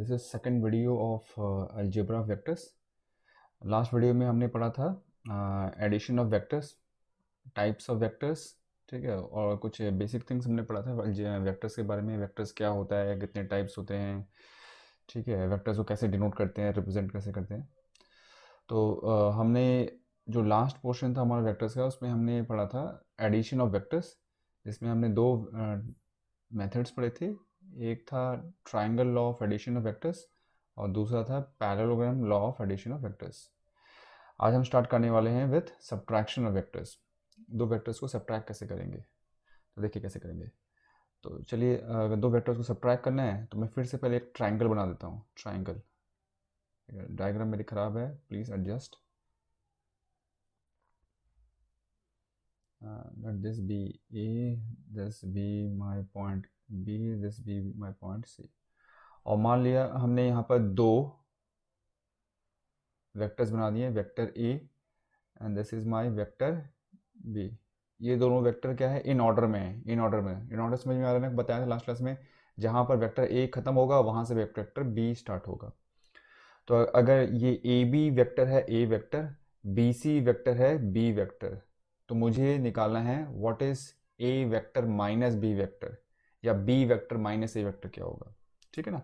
This is second video of algebra vectors. Last video में हमने पढ़ा था addition of vectors, types of vectors, ठीक है, और कुछ बेसिक थिंग्स हमने पढ़ा था वेक्टर्स के बारे में। वेक्टर्स क्या होता है, कितने टाइप्स होते हैं, ठीक है, वेक्टर्स को कैसे डिनोट करते हैं, रिप्रेजेंट कैसे करते हैं। तो हमने जो लास्ट पोर्शन था हमारा वेक्टर्स का, उसमें हमने पढ़ा था एडिशन ऑफ वेक्टर्स, जिसमें हमने दो मेथड्स पढ़े थे। एक था triangle law of addition of vectors और दूसरा था parallelogram law of addition of vectors. आज हम स्टार्ट करने वाले हैं विथ सब्ट्रैक्शन ऑफ वेक्टर्स। दो वेक्टर्स को सब्ट्रैक्ट कैसे करेंगे, तो देखिए कैसे करेंगे। तो चलिए, अगर दो वेक्टर्स को सब्ट्रैक्ट करना है तो मैं फिर से पहले एक ट्राइंगल बना देता हूँ। ट्राइंगल डायग्राम मेरी ख़राब है, please adjust. let this be A, this be my point B, this be my point C। और मान लिया हमने यहाँ पर दो वेक्टर्स बना दिए, vector A and this is my vector B। ये दोनों वेक्टर क्या है, इन ऑर्डर में है। इन ऑर्डर समझ में आ रहा है ना, बताया था लास्ट क्लास में। जहाँ पर वेक्टर A खत्म होगा वहाँ से वेक्टर B स्टार्ट होगा। तो अगर ये AB वेक्टर है A वेक्टर, BC वेक्टर है B वेक्टर, तो मुझे निकालना है what is A vector minus B vector, या B vector minus A vector क्या होगा, ठीक है ना।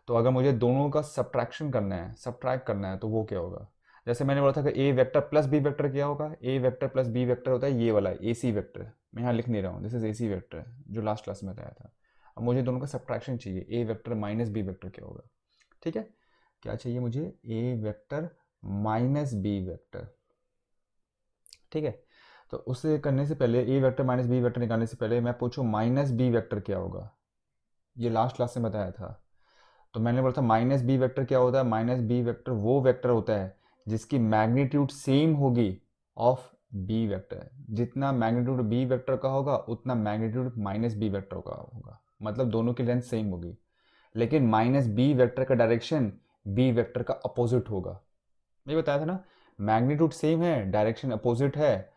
तो अगर मुझे दोनों का सब्ट्रैक्शन करना है, सब्ट्रैक्ट करना है, तो वो क्या होगा। जैसे मैंने बोला था कि A vector plus B vector क्या होगा। A vector plus B vector होता है ये वाला AC वेक्टर। मैं यहाँ लिख नहीं रहा हूँ, दिस इज AC वेक्टर जो लास्ट क्लास में बताया था। अब मुझे दोनों का सब्ट्रैक्शन चाहिए, A vector minus B vector क्या होगा, ठीक है। क्या चाहिए मुझे, A vector minus B vector, ठीक है। तो उसे करने से पहले, A vector minus B vector निकालने से पहले मैं पूछूं माइनस B वेक्टर क्या होगा। ये लास्ट क्लास में बताया था। तो मैंने बोला था माइनस बी वेक्टर क्या होता है। माइनस बी वेक्टर वो वेक्टर होता है जिसकी मैग्नीट्यूड सेम होगी ऑफ बी वेक्टर। जितना मैग्नीट्यूड बी वेक्टर का होगा उतना मैग्नीट्यूड माइनस बी वेक्टर का होगा, मतलब दोनों की लेंथ सेम होगी। लेकिन माइनस बी वेक्टर का डायरेक्शन बी वेक्टर का अपोजिट होगा। मैं बताया था ना, मैग्नीट्यूड सेम है, डायरेक्शन अपोजिट है,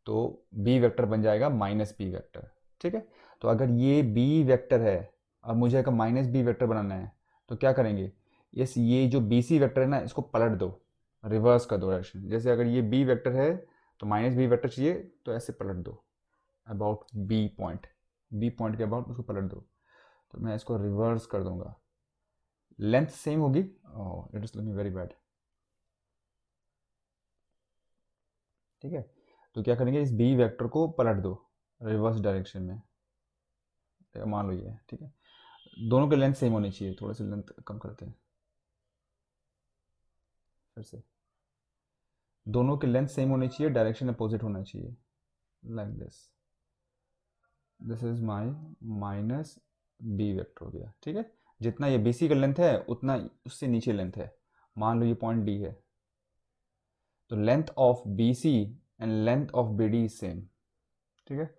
तो बी वेक्टर बन जाएगा माइनस बी वेक्टर, ठीक है। तो अगर ये बी वेक्टर है, अब मुझे अगर माइनस बी वेक्टर बनाना है, तो क्या करेंगे, ये जो बी सी वेक्टर है ना, इसको पलट दो, रिवर्स कर दो डायरेक्शन। जैसे अगर ये बी वेक्टर है तो माइनस बी वेक्टर चाहिए, तो ऐसे पलट दो अबाउट बी पॉइंट के अबाउट उसको पलट दो। तो मैं इसको रिवर्स कर दूंगा, लेंथ सेम होगी। It is looking very bad, ठीक है। तो क्या करेंगे, इस बी वेक्टर को पलट दो रिवर्स डायरेक्शन में, मान लो ये, ठीक है। दोनों के लेंथ सेम होनी चाहिए, थोड़ा सा लेंथ कम करते हैं फिर से। दोनों के लेंथ सेम होनी चाहिए, डायरेक्शन अपोजिट होना चाहिए, like this. This is my minus B vector हो गया, ठीक है। जितना ये बी सी का लेंथ है उतना उससे नीचे लेंथ है। मान लो ये पॉइंट डी है, तो length of B C and length of B D same, ठीक है।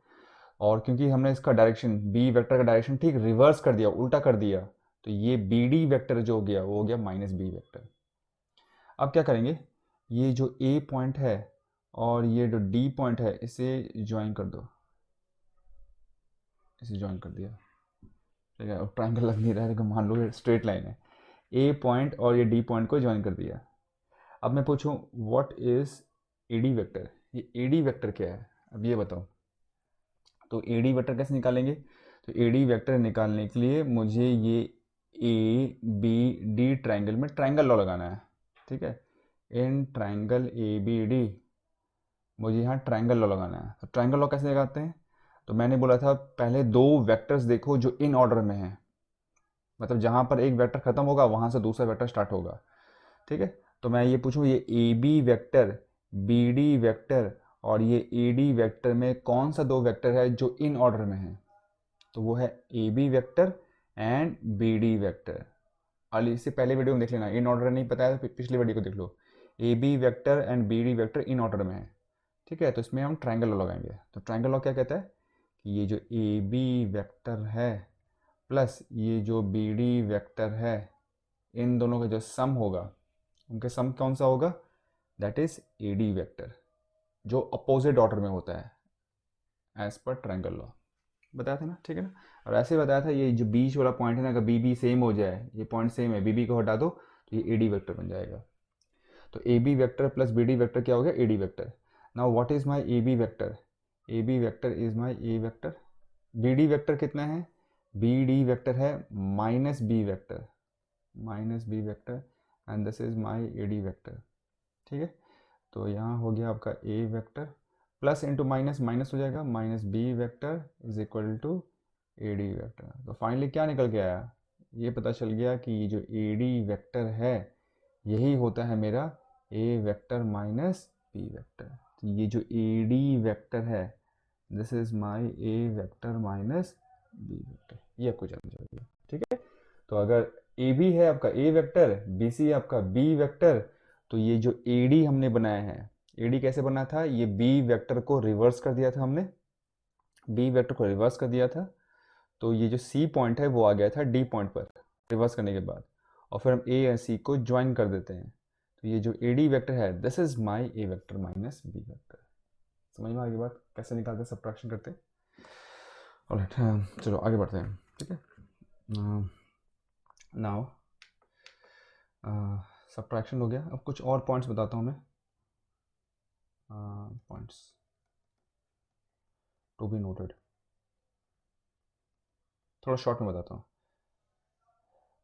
और क्योंकि हमने इसका डायरेक्शन बी वेक्टर का डायरेक्शन ठीक रिवर्स कर दिया, उल्टा कर दिया, तो ये बी डी वेक्टर जो हो गया वो हो गया माइनस बी वेक्टर। अब क्या करेंगे, ये जो ए पॉइंट है और ये जो डी पॉइंट है इसे ज्वाइन कर दो, इसे ज्वाइन कर दिया, ठीक है। और ट्राइंगल लग नहीं रहा है, लेकिन मान लो स्ट्रेट लाइन है। ए पॉइंट और ये डी पॉइंट को ज्वाइन कर दिया। अब मैं पूछूं what is A D vector, ये ए डी वेक्टर क्या है, अब ये बताओ। तो ए डी वेक्टर कैसे निकालेंगे, तो ए डी वेक्टर निकालने के लिए मुझे ये ए बी डी ट्राइंगल में ट्राइंगल लॉ लगाना है, ठीक है। In triangle A B D मुझे यहाँ ट्राइंगल लॉ लगाना है। तो ट्राइंगल लॉ कैसे लगाते हैं, तो मैंने बोला था पहले दो वेक्टर्स देखो जो इन ऑर्डर में हैं, मतलब जहाँ पर एक वेक्टर खत्म होगा वहाँ से दूसरा वेक्टर स्टार्ट होगा, ठीक है। तो मैं ये पूछूँ, ये A B vector, B D vector और ये ए डी वेक्टर में कौन सा दो वेक्टर है जो इन ऑर्डर में है, तो वो है A B vector and B D vector. और इससे पहले वीडियो में देख लेना, इन ऑर्डर नहीं पता है तो पिछली वीडियो को देख लो। A B vector and B D vector in order में है, ठीक है। तो इसमें हम ट्राइंगल लॉ लगाएंगे। तो ट्राइंगल लॉ क्या कहता है कि ये जो ए बी वेक्टर है प्लस ये जो बी डी वेक्टर है, इन दोनों का जो सम होगा, उनके सम कौन सा होगा, that is a D vector, जो अपोजिट ऑर्डर में होता है एज पर ट्राइंगल लॉ, बताया था ना, ठीक है ना। और ऐसे बताया था ये जो बीच वाला पॉइंट है ना, अगर बी बी सेम हो जाए, ये पॉइंट सेम है, बी बी को हटा दो तो ये ए डी वेक्टर बन जाएगा। तो A B vector plus B D vector क्या हो गया, A D vector. Now what is my A B vector, A B vector is my A vector. B D vector कितना है, बी डी वेक्टर है minus B vector, minus B vector, and this is my A D vector. ठीक है, तो यहाँ हो गया आपका A vector, plus into minus minus हो जाएगा, minus B vector is equal to A D vector. तो फाइनली क्या निकल के आया, ये पता चल गया कि ये जो ए डी वेक्टर है यही होता है मेरा A vector minus B vector. तो ये जो ए डी वेक्टर है this is my A vector minus B vector, ये आपको जानना चाहिए। ठीक है, तो अगर ए बी है आपका ए वेक्टर, बी सी है आपका बी वेक्टर, तो ये जो ए डी हमने बनाया है, ए डी कैसे बना था, ये बी वेक्टर को रिवर्स कर दिया था हमने, बी वेक्टर को रिवर्स कर दिया था, तो ये जो सी पॉइंट है वो आ गया था डी पॉइंट पर रिवर्स करने के बाद, और फिर हम ए और सी को ज्वाइन कर देते हैं। तो ये जो ए डी वेक्टर है this is my A vector minus B vector. समझ में आ गई बात, कैसे निकालते हैं, सब्ट्रैक्शन करते हैं। ऑलराइट, चलो आगे बढ़ते हैं। ठीक है, नाउ सब्ट्रैक्शन हो गया, अब कुछ और पॉइंट्स बताता हूँ मैं, पॉइंट्स टू बी नोटेड, थोड़ा शॉर्ट में बताता हूँ।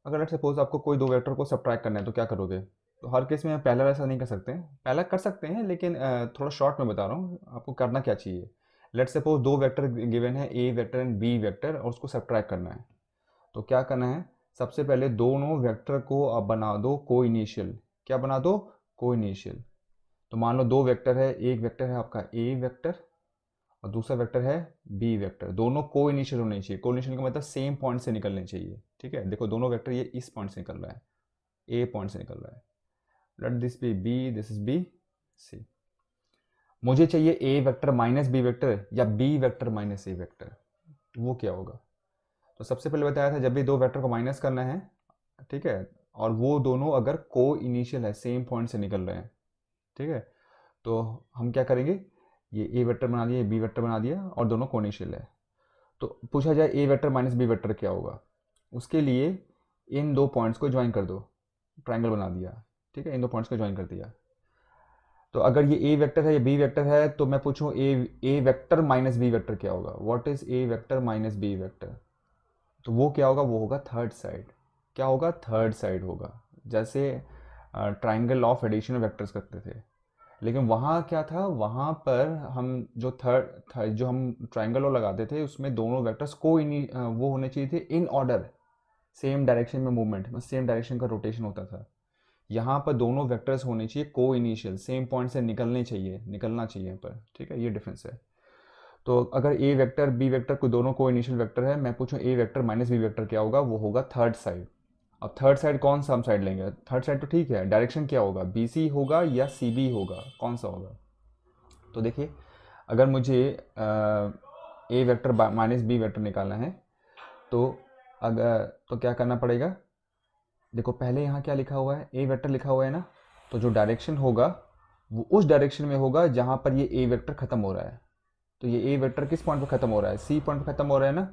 अगर लेट्स सपोज आपको कोई दो वेक्टर को सब्ट्रैक्ट करना है तो क्या करोगे, तो हर केस में हम पहला ऐसा नहीं कर सकते हैं, पहला कर सकते हैं लेकिन थोड़ा शॉर्ट में बता रहा हूँ आपको करना क्या चाहिए। लेट्स सपोज दो वेक्टर गिवन है, A vector and B vector, और उसको सब्ट्रैक्ट करना है। तो क्या करना है, सबसे पहले दोनों वेक्टर को आप बना दो को इनिशियल। क्या बना दो, को इनिशियल। तो मान लो दो वेक्टर है, एक वेक्टर है आपका ए वेक्टर और दूसरा वेक्टर है बी वेक्टर, दोनों को इनिशियल होने चाहिए। को इनिशियल का मतलब सेम पॉइंट से निकलने चाहिए। ठीक है, देखो दोनों वेक्टर ये इस पॉइंट से निकल रहा है, ए पॉइंट से निकल रहा है, let this be B, this is B C. मुझे चाहिए A vector minus B vector या B vector minus A vector, तो वो क्या होगा। तो सबसे पहले बताया था जब भी दो वेक्टर को माइनस करना है, ठीक है, और वो दोनों अगर को इनिशियल है, सेम पॉइंट से निकल रहे हैं, ठीक है, तो हम क्या करेंगे, ये ए वेक्टर बना दिया, बी वेक्टर बना दिया और दोनों को इनिशियल है। तो पूछा जाए ए वेक्टर माइनस बी वेक्टर क्या होगा, उसके लिए इन दो पॉइंट्स को ज्वाइन कर दो, ट्राइंगल बना दिया। ठीक है, इन दो पॉइंट्स को ज्वाइन कर दिया। तो अगर ये ए वेक्टर है या बी वेक्टर है तो मैं पूछूं A vector minus B vector क्या होगा, what is A vector minus B vector. तो वो क्या होगा, वो होगा थर्ड साइड। क्या होगा, थर्ड साइड होगा। जैसे ट्राइंगल ऑफ एडिशन वेक्टर्स करते थे, लेकिन वहाँ क्या था, वहाँ पर हम जो जो हम ट्राइंगल और लगाते थे उसमें दोनों वेक्टर्स को वो होने चाहिए थे इन ऑर्डर, सेम डायरेक्शन में मूवमेंट, सेम डायरेक्शन का रोटेशन होता था। यहाँ पर दोनों वेक्टर्स होने चाहिए को इनिशियल, सेम पॉइंट से निकलने चाहिए, निकलना चाहिए पर। ठीक है, ये डिफरेंस है। तो अगर ए वेक्टर बी वेक्टर को दोनों को इनिशियल वेक्टर है, मैं पूछूं A vector minus B vector क्या होगा, वो होगा थर्ड साइड। अब थर्ड साइड कौन सा हम साइड लेंगे, थर्ड साइड तो ठीक है, डायरेक्शन क्या होगा, बी सी होगा या सी बी होगा, कौन सा होगा। तो देखिए अगर मुझे ए वेक्टर माइनस बी वेक्टर निकालना है तो अगर तो क्या करना पड़ेगा, देखो पहले यहाँ क्या लिखा हुआ है, ए वेक्टर लिखा हुआ है ना, तो जो डायरेक्शन होगा वो उस डायरेक्शन में होगा जहाँ पर ये ए वेक्टर खत्म हो रहा है। तो ये ए वेक्टर किस पॉइंट पर खत्म हो रहा है, सी पॉइंट पर खत्म हो रहा है ना,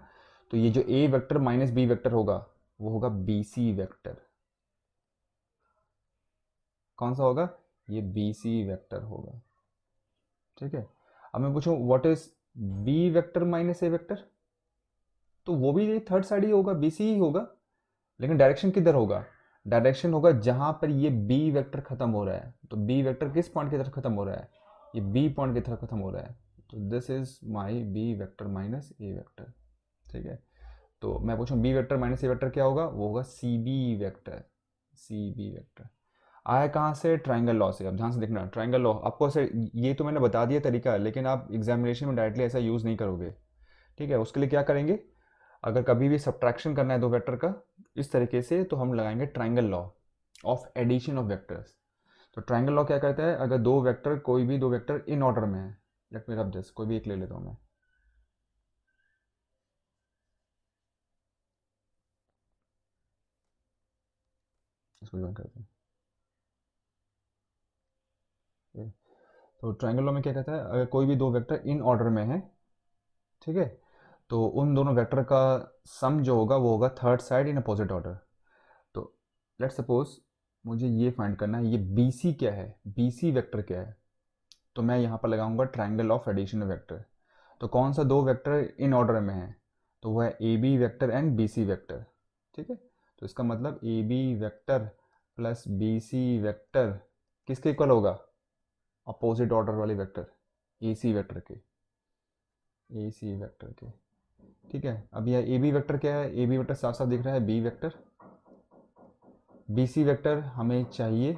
तो ये जो ए वेक्टर माइनस बी वेक्टर होगा वो होगा बी सी वेक्टर। कौन सा होगा, ये बी सी वेक्टर होगा। ठीक है, अब मैं पूछूं what is B vector minus A vector, तो वो भी थर्ड साइड ही होगा, बी सी ही होगा, लेकिन डायरेक्शन किधर होगा, डायरेक्शन होगा जहां पर ये बी वेक्टर खत्म हो रहा है। तो बी वेक्टर किस पॉइंट की तरफ खत्म हो रहा है, ये बी पॉइंट की तरफ खत्म हो रहा है, तो this is my B vector minus A vector. ठीक है, तो मैं पूछूं B vector minus A vector क्या होगा, वो होगा C B vector, C B vector. आया कहाँ से, ट्राइंगल लॉ से। अब ध्यान से देखना, ट्राइंगल लॉ आपको ऐसे, ये तो मैंने बता दिया तरीका, लेकिन आप एग्जामिनेशन में डायरेक्टली ऐसा यूज़ नहीं करोगे। ठीक है, उसके लिए क्या करेंगे, अगर कभी भी सब्ट्रैक्शन करना है दो वेक्टर का इस तरीके से, तो हम लगाएंगे triangle law of addition of vectors. तो ट्राइंगल लॉ क्या कहता है, अगर दो वेक्टर, कोई भी दो वेक्टर इन ऑर्डर में है, लेट मी रब दिस, कोई भी एक ले लेता हूँ मैं, इसको ज्वाइन करते हैं। तो ट्राइंगल लॉ में क्या कहता है, अगर कोई भी दो वेक्टर इन ऑर्डर में है, ठीक है, तो उन दोनों वेक्टर का सम जो होगा वो होगा third side in opposite order. तो लेट्स सपोज मुझे ये फाइंड करना है, ये बी सी क्या है, बी सी वेक्टर क्या है। तो मैं यहाँ पर लगाऊंगा ट्राइंगल ऑफ एडिशन वेक्टर। तो कौन सा दो वेक्टर इन ऑर्डर में है, तो वह है A B vector and B C vector. ठीक है, तो इसका मतलब A B vector plus B C vector किसके इक्वल होगा, अपोजिट ऑर्डर वाले वेक्टर ए सी वेक्टर के, ए सी वेक्टर के। ठीक है, अब यह ए बी वेक्टर क्या है, ए बी वेक्टर साफ साफ दिख रहा है B vector. B C vector हमें चाहिए,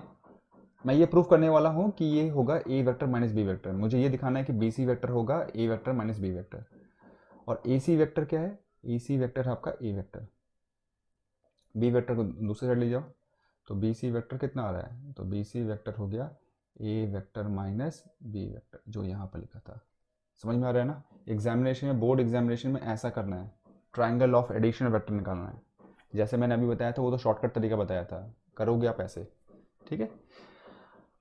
मैं ये प्रूफ करने वाला हूँ कि ये होगा ए वेक्टर माइनस बी वेक्टर। मुझे ये दिखाना है कि बी सी वेक्टर होगा ए वेक्टर माइनस बी वेक्टर। और ए सी वेक्टर क्या है, ए सी वेक्टर है आपका ए वेक्टर। बी वेक्टर को दूसरे साइड ले जाओ, तो बी सी वेक्टर कितना आ रहा है, तो बी सी वेक्टर हो गया ए वेक्टर माइनस बी वेक्टर, जो यहाँ पर लिखा था। समझ में आ रहा है ना, एग्जामिनेशन में, बोर्ड एग्जामिनेशन में ऐसा करना है, ट्राइंगल ऑफ एडिशन वेक्टर निकालना है। जैसे मैंने अभी बताया था वो तो शॉर्टकट तरीका बताया था, करोगे आप ऐसे। ठीक है,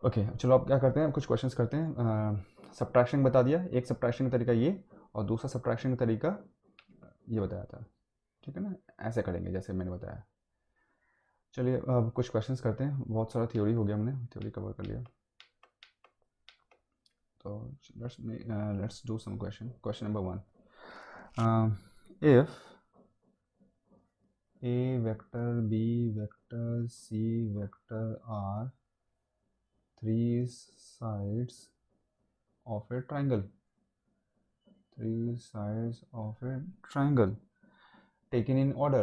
ओके चलो अब क्या करते हैं, कुछ क्वेश्चंस करते हैं। सब्ट्रैक्शन बता दिया, एक सब्ट्रैक्शन का तरीका ये और दूसरा सब्ट्रैक्शन का तरीका ये बताया था। ठीक है ना, ऐसे करेंगे जैसे मैंने बताया। चलिए अब कुछ क्वेश्चंस करते हैं, बहुत सारा थ्योरी हो गया, हमने थ्योरी कवर कर लिया। तो let's do some question. Question number 1, if a vector, b vector, c vector are three sides of a triangle, three sides of a triangle taken in order,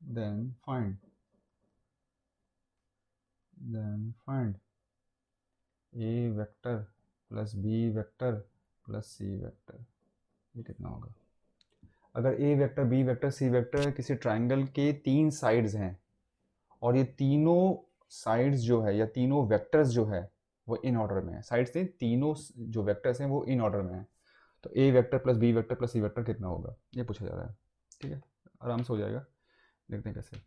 then find a vector plus b vector plus c vector। ये कितना होगा, अगर a vector b vector c vector किसी triangle के तीन sides हैं और ये तीनों साइड्स जो है या तीनों वेक्टर्स जो है वो इन ऑर्डर में है, साइड्स नहीं, तीनों जो वेक्टर्स हैं वो इन ऑर्डर में है, तो a vector plus b vector plus c vector कितना होगा, ये पूछा जा रहा है। ठीक है, आराम से हो जाएगा, देखते हैं कैसे।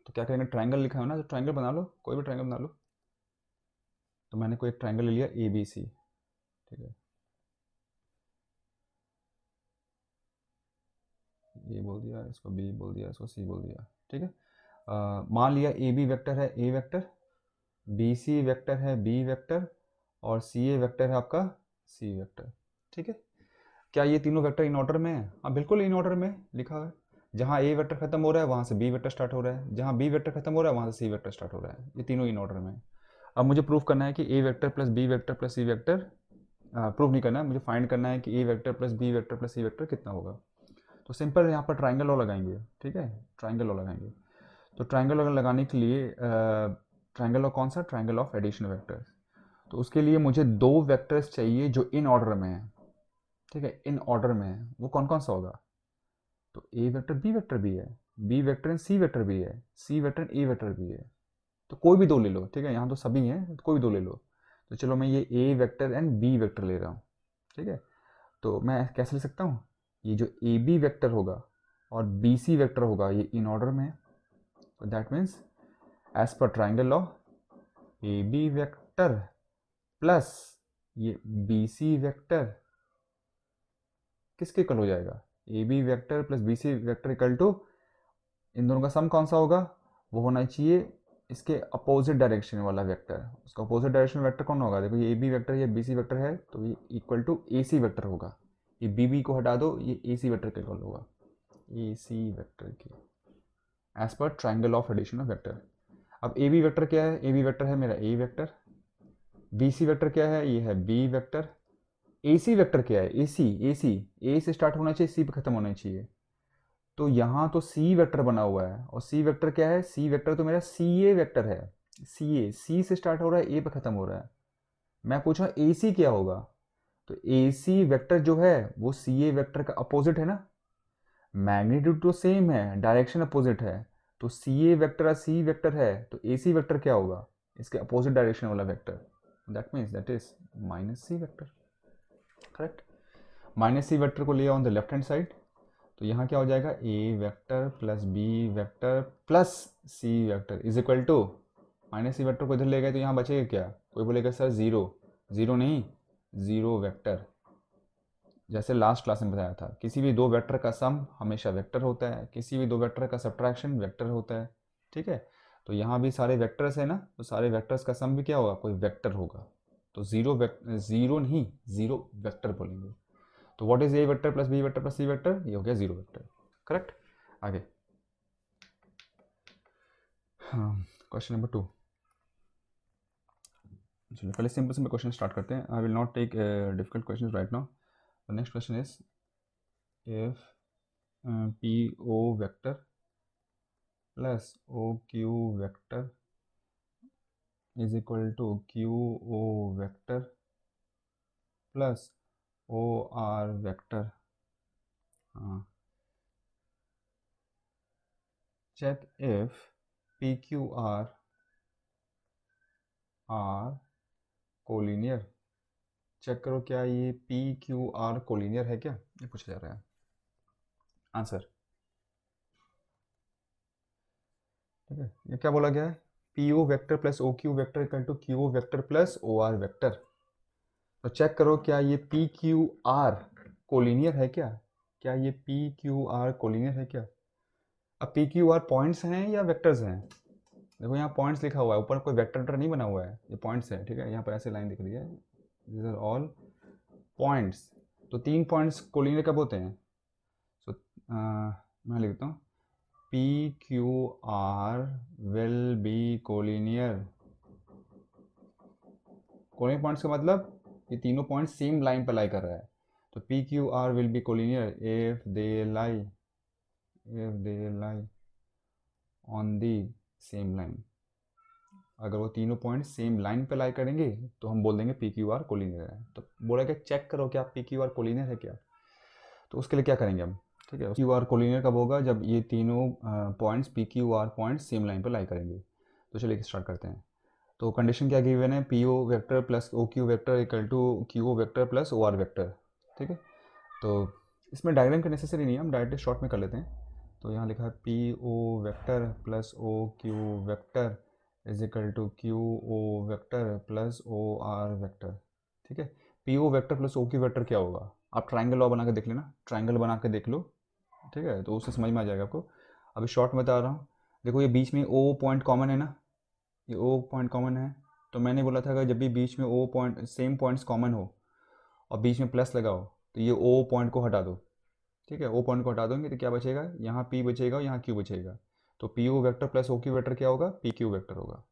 तो क्या करेंगे, ट्राइंगल लिखा है ना, तो ट्राइंगल बना लो, कोई भी ट्राइंगल बना लो। तो मैंने कोई एक ट्राइंगल ले लिया ए बी सी। ठीक है, ए बोल दिया, इसको बी बोल दिया, इसको सी बोल दिया। ठीक है, मान लिया ए बी वेक्टर है A vector, B C vector है बी वेक्टर और सी ए वेक्टर है आपका सी वेक्टर। ठीक है, क्या ये तीनों वेक्टर इन ऑर्डर में है, हाँ बिल्कुल इन ऑर्डर में लिखा हुआ है। जहाँ ए वेक्टर खत्म हो रहा है वहाँ से बी वेक्टर स्टार्ट हो रहा है, जहाँ बी वेक्टर खत्म हो रहा है वहाँ से सी वेक्टर स्टार्ट हो रहा है, ये तीनों इन ऑर्डर में है। अब मुझे प्रूफ करना है कि A vector plus B vector plus C vector, proof नहीं करना है, मुझे फाइंड करना है कि A vector plus B vector plus C vector कितना होगा। तो सिंपल यहाँ पर ट्राइंगल लॉ लगाएंगे। ठीक है, ट्राइंगल लॉ लगाएंगे। तो ट्राइंगल लॉ लगाने के लिए ट्राइंगल लॉ कौन सा, ट्राइंगल ऑफ एडिशन वेक्टर्स। तो उसके लिए मुझे दो वेक्टर्स चाहिए जो इन ऑर्डर में है। ठीक है, इन ऑर्डर में है, वो कौन कौन सा होगा, तो ए वेक्टर बी वेक्टर भी है, B vector and C vector भी है, C vector and A vector भी है। तो कोई भी दो ले लो। ठीक है, यहाँ तो सभी हैं, तो कोई भी दो ले लो। तो चलो मैं ये A vector and B vector ले रहा हूँ। ठीक है, तो मैं कैसे ले सकता हूँ, ये जो ए बी वेक्टर होगा और बी सी वेक्टर होगा ये इन ऑर्डर में है, तो दैट मीन्स एज पर triangle law A B vector plus ये बी सी वेक्टर किसके इक्वल हो जाएगा, A B vector plus B C vector equal to, इन दोनों का सम कौन सा होगा, वो होना चाहिए इसके अपोजिट डायरेक्शन वाला वेक्टर। उसका अपोजिट डायरेक्शन वेक्टर कौन होगा, देखो ये ए बी वेक्टर या बी सी वेक्टर है तो ये equal to A C vector होगा। ये बी बी को हटा दो, ये ए सी वेक्टर के इक्वल होगा, ए सी वेक्टर के एज पर triangle of addition of vector. अब ए बी वेक्टर क्या है, ए बी वेक्टर है मेरा A vector, B C vector क्या है, ये है B vector, A C vector क्या है, ए सी, ए सी ए से स्टार्ट होना चाहिए, सी पे खत्म होना चाहिए। तो यहाँ तो सी वेक्टर बना हुआ है और सी वेक्टर क्या है, सी वेक्टर तो मेरा सी ए वेक्टर है, सी ए, सी से स्टार्ट हो रहा है, ए पे खत्म हो रहा है। मैं पूछा ए सी क्या होगा, तो ए सी वेक्टर जो है वो सी ए वेक्टर का अपोजिट है ना, मैग्नीट्यूड तो सेम है, डायरेक्शन अपोजिट है। तो सी ए वेक्टर सी वेक्टर है तो ए सी वेक्टर क्या होगा, इसके अपोजिट डायरेक्शन वाला vector, that means that is minus C vector. Correct, minus C vector को लिया on the left hand side, तो यहाँ क्या हो जाएगा, A vector plus B vector plus C vector is equal to, minus C vector को इधर ले गए तो यहाँ बचेगा क्या, कोई बोलेगा सर जीरो, ज़ीरो नहीं, ज़ीरो वेक्टर। जैसे लास्ट क्लास में बताया था, किसी भी दो वेक्टर का सम हमेशा वेक्टर होता है, किसी भी दो वेक्टर का सब्ट्रैक्शन वेक्टर होता है। ठीक है, तो यहाँ भी सारे वेक्टर्स है ना, तो सारे वेक्टर्स का सम भी क्या होगा, कोई वेक्टर होगा। तो ज़ीरो नहीं, ज़ीरो वेक्टर बोलेंगे। तो what is A vector plus B vector plus C vector, ये हो गया जीरो वेक्टर। करेक्ट। आगे हाँ, क्वेश्चन नंबर 2। चलिए पहले सिंपल सिंपल क्वेश्चन स्टार्ट करते हैं। I will not take difficult question right now. The next question is if P O vector plus O Q vector is equal to Q O vector plus O R vector, हाँ, check if P Q R collinear. Check करो क्या ये P Q R collinear है क्या, ये पूछा जा रहा है। आंसर ठीक है, ये क्या बोला गया है, P O vector plus O Q vector equal to Q O vector plus O R vector. तो चेक करो क्या ये पी क्यू आर कोलिनियर है क्या, क्या ये पी क्यू आर कोलिनियर है क्या। अब पी क्यू आर पॉइंट्स हैं या वेक्टर्स हैं, देखो यहाँ पॉइंट्स लिखा हुआ है, ऊपर कोई वेक्टर नहीं बना हुआ है, ये पॉइंट्स है। ठीक है, यहाँ पर ऐसे लाइन दिख रही है, दीज आर ऑल पॉइंट्स। तो तीन पॉइंट्स कोलिनियर कब होते हैं, सो मैं लिखता हूँ P Q are will be collinear. Collinear points का मतलब ये तीनों पॉइंट सेम लाइन पर लाई कर रहा है। तो P Q are will be collinear if they lie on the same line. अगर वो तीनों पॉइंट सेम लाइन पे लाई करेंगे तो हम बोल देंगे पी क्यू आर कोलिनियर है। तो बोला कि चेक करो क्या पी क्यू आर कोलिनियर है क्या। तो उसके लिए क्या करेंगे हम, ठीक है, क्यू आर कोलिनियर कब होगा, जब ये तीनों points P Q are point same line पर लाई करेंगे। तो चलिए स्टार्ट करते हैं। तो कंडीशन क्या गिवन है, P O vector plus O Q vector equal to Q O vector plus O R vector. ठीक है, तो इसमें डायग्राम का नेसेसरी नहीं है, हम डायरेक्टली शॉर्ट में कर लेते हैं। तो यहाँ लिखा है P O vector plus O Q vector is equal to Q O vector plus O R vector. ठीक है, P O vector plus O Q vector क्या होगा, आप ट्राइंगल लॉ बना के देख लेना, ट्राइंगल बना के देख लो। ठीक है, तो उससे समझ में आ जाएगा आपको। अभी शॉर्ट में बता रहा हूँ। देखो ये बीच में ओ पॉइंट कॉमन है ना, ये ओ पॉइंट कॉमन है। तो मैंने बोला था अगर जब भी बीच में O point same points common हो और बीच में प्लस लगाओ तो ये ओ पॉइंट को हटा दो। ठीक है, ओ पॉइंट को हटा दोगे तो क्या बचेगा, यहाँ पी बचेगा और यहाँ क्यू बचेगा। तो P O vector plus O Q vector क्या होगा, पी क्यू वेक्टर होगा।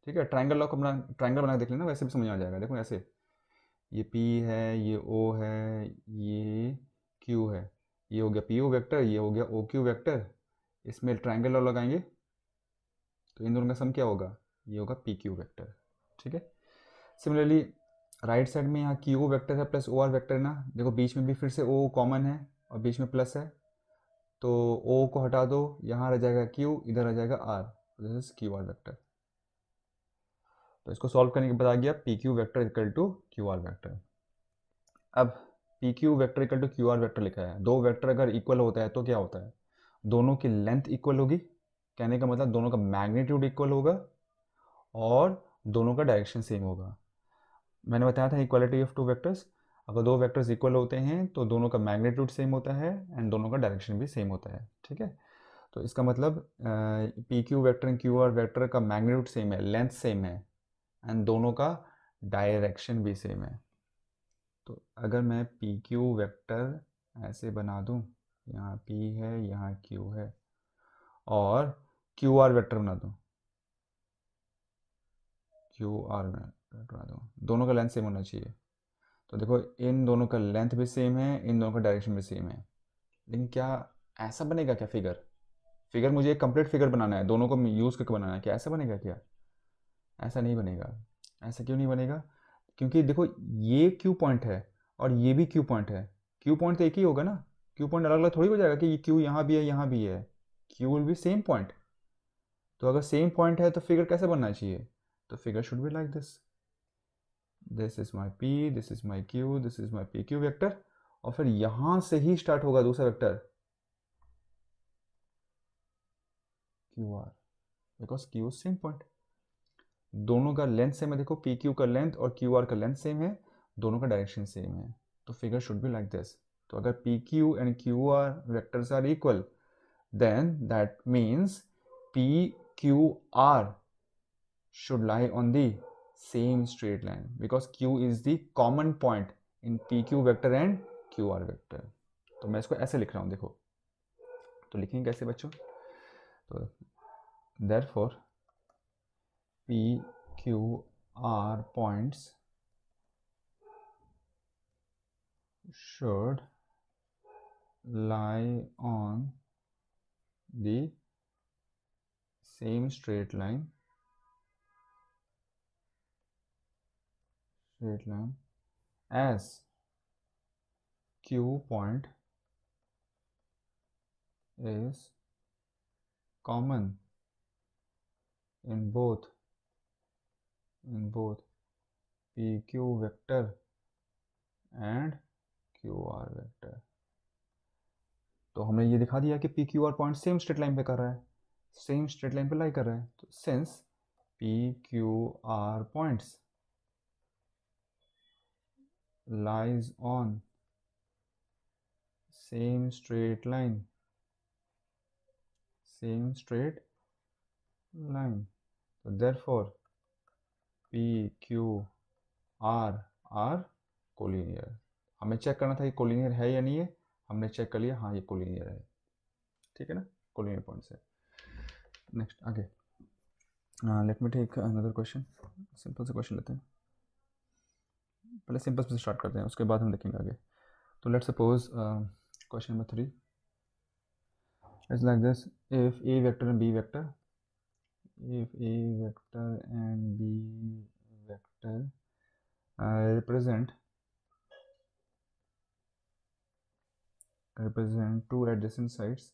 ठीक है, ट्राइंगल लॉ को बना, ट्राइंगल बना के देख लेना, वैसे भी समझ में आ जाएगा। देखो ऐसे, ये पी है, ये ओ है, ये क्यू है, ये हो गया पी ओ वेक्टर, ये हो गया ओ क्यू वेक्टर। इसमें ट्राइंगल लॉ लगाएंगे तो इन दोनों का सम क्या होगा, ये होगा पी क्यू वेक्टर। ठीक है, सिमिलरली राइट साइड में यहाँ क्यू वेक्टर है प्लस ओ आर वेक्टर है ना, देखो बीच में भी फिर से ओ कॉमन है और बीच में प्लस है। तो ओ को हटा दो, यहाँ रह जाएगा क्यू, इधर रह जाएगा R, this is Q R vector. तो इसको सॉल्व करने के बाद आ गया P Q vector equal to Q R vector. अब P Q vector equal to Q R vector लिखा है, दो वेक्टर अगर इक्वल होता है तो क्या होता है, दोनों की लेंथ इक्वल होगी, कहने का मतलब दोनों का मैग्नीट्यूड इक्वल होगा और दोनों का डायरेक्शन सेम होगा। मैंने बताया था इक्वालिटी ऑफ टू वेक्टर्स, अगर दो वेक्टर्स इक्वल होते हैं तो दोनों का मैग्नीट्यूड सेम होता है एंड दोनों का डायरेक्शन भी सेम होता है। ठीक है, तो इसका मतलब P Q vector and Q R vector का मैग्नीट्यूड सेम है, लेंथ सेम है एंड दोनों का डायरेक्शन भी सेम है। तो अगर मैं पी क्यू वेक्टर ऐसे बना दूं, यहाँ पी है यहाँ क्यू है, और क्यू आर वेक्टर बना दूं, क्यू आर वेक्टर बना दूं, दोनों का लेंथ सेम होना चाहिए। तो देखो इन दोनों का लेंथ भी सेम है, इन दोनों का डायरेक्शन भी सेम है। लेकिन क्या ऐसा बनेगा क्या फिगर, फिगर मुझे एक कंप्लीट फिगर बनाना है, दोनों को यूज़ करके बनाना है, क्या ऐसा बनेगा क्या, ऐसा नहीं बनेगा। ऐसा क्यों नहीं बनेगा, क्योंकि देखो ये क्यू पॉइंट है और ये भी क्यू पॉइंट है, क्यू पॉइंट तो एक ही होगा ना, क्यू पॉइंट अलग अलग थोड़ी हो जाएगा कि ये क्यू यहाँ भी है यहाँ भी है, Q will be same point. तो अगर सेम पॉइंट है तो फिगर कैसे बनना चाहिए, तो figure should be like this, this is my P, this is my Q, this is my P Q vector, और फिर यहाँ से ही स्टार्ट होगा दूसरा vector Q R, because Q same point. दोनों का लेंथ सेम है, देखो पी क्यू का लेंथ और क्यू आर का लेंथ सेम है, दोनों का डायरेक्शन सेम है, तो figure should be like this. तो अगर P Q and Q R vectors are equal, then that means PQR should lie on the same straight line because Q is the common point in PQ vector and QR vector। तो मैं इसको ऐसे लिख रहा हूँ, देखो तो लिखेंगे कैसे बच्चों, तो therefore PQR points should lie on the same straight line as Q point is common in both PQ vector and QR vector। तो हमने ये दिखा दिया कि P Q are point same straight line पे कर रहा है, सेम स्ट्रेट लाइन पे लाई कर रहा है, तो since P Q R points lies on same straight line तो therefore P Q R are collinear. हमें चेक करना था ये कोलिनियर है या नहीं है, हमने चेक कर लिया, हाँ ये कोलिनियर है, ठीक है ना, कोलिनियर पॉइंट्स है। नेक्स्ट आगे, let me take another question, simple से क्वेश्चन लेते हैं, पहले सिंपल से स्टार्ट करते हैं, उसके बाद हम देखेंगे आगे। तो let's suppose question number 3 it's like this, if A vector and B vector represent two adjacent sides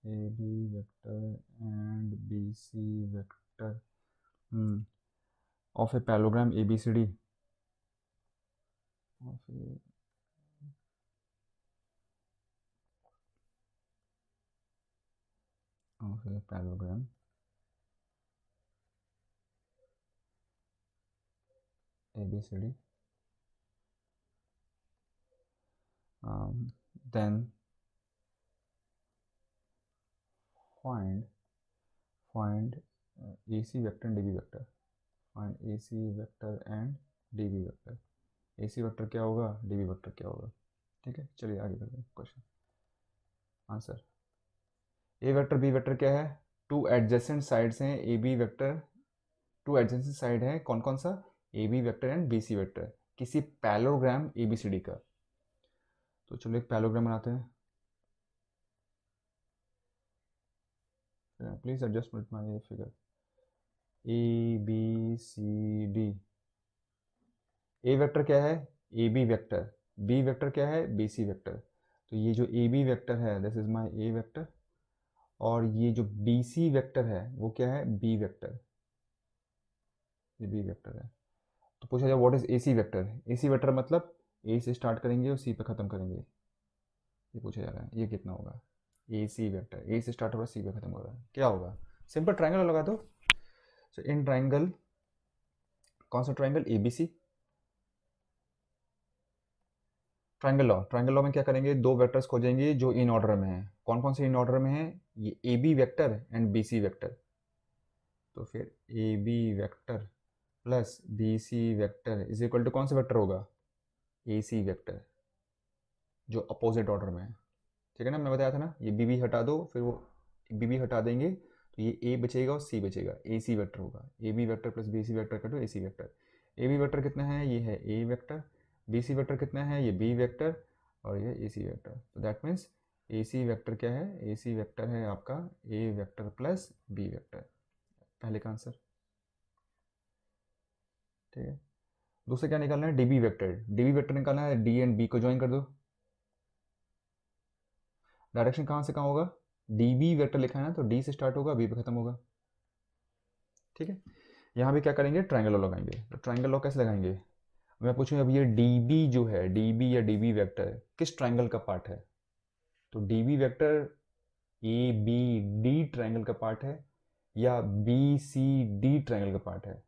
AB vector and BC vector of a parallelogram ABCD of a parallelogram ABCD, then find AC vector and DB vector, find AC vector and DB vector। AC vector क्या होगा, DB vector क्या होगा, ठीक है, चलिए आगे करते हैं question answer. A vector B vector क्या है, टू एडजेसेंट साइड्स हैं A B vector, two adjacent side है कौन कौन सा, A B vector and B C vector, किसी parallelogram A B C D का। तो चलो एक पैलोग्राम बनाते हैं, please adjust my figure, A B C D. A vector क्या है, A B vector, B vector क्या है, बी सी वेक्टर। तो ये जो ए बी वेक्टर है this is my A vector, और ये जो बी सी वेक्टर है वो क्या है, बी वेक्टर, ये बी वेक्टर है। तो पूछा जाए what is A C vector, A C vector मतलब ए से स्टार्ट करेंगे और सी पे ख़त्म करेंगे, ये पूछा जा रहा है, ये कितना होगा, ए सी वेक्टर, ए से स्टार्ट हो रहा है सी पे ख़त्म हो रहा है, क्या होगा, सिंपल ट्राइंगल लगा दो। सो इन ट्राइंगल, कौन सा triangle, A B C, triangle law में क्या करेंगे, दो वेक्टर्स खोजेंगे जो इन ऑर्डर में हैं, कौन कौन से इन ऑर्डर में हैं, ये A B vector and B C vector. तो फिर A B vector plus B C vector is equal to कौन सा वेक्टर होगा, ए सी वेक्टर, जो अपोजिट ऑर्डर में है, ठीक है ना, मैं बताया था ना, ये बी बी हटा दो, फिर वो बी बी हटा देंगे तो ये ए बचेगा और सी बचेगा, ए सी वेक्टर होगा, A B vector plus B C vector का to A C vector. A B vector कितना है, ये है A vector, B C vector कितना है, ये बी वेक्टर, और ये ए सी वेक्टर। तो that means A C vector क्या है, ए सी वेक्टर है आपका A vector plus B vector, पहले का आंसर, ठीक है। दूसरा क्या निकालना है, डीबी वेक्टर, डीबी वेक्टर निकालना है, डी एंड बी को ज्वाइन कर दो, डायरेक्शन कहाँ से कहाँ होगा, डी बी वेक्टर लिखा है ना, तो डी से स्टार्ट होगा बी पे खत्म होगा, ठीक है। यहाँ भी क्या करेंगे, ट्राइंगल लॉ लगाएंगे, तो ट्राइंगल लॉ कैसे लगाएंगे, मैं पूछूं अब ये डी बी जो है, डी बी या डी बी वैक्टर किस ट्राइंगल का पार्ट है? तो D B vector A B D triangle का पार्ट है या बी सी डी ट्राइंगल का पार्ट है?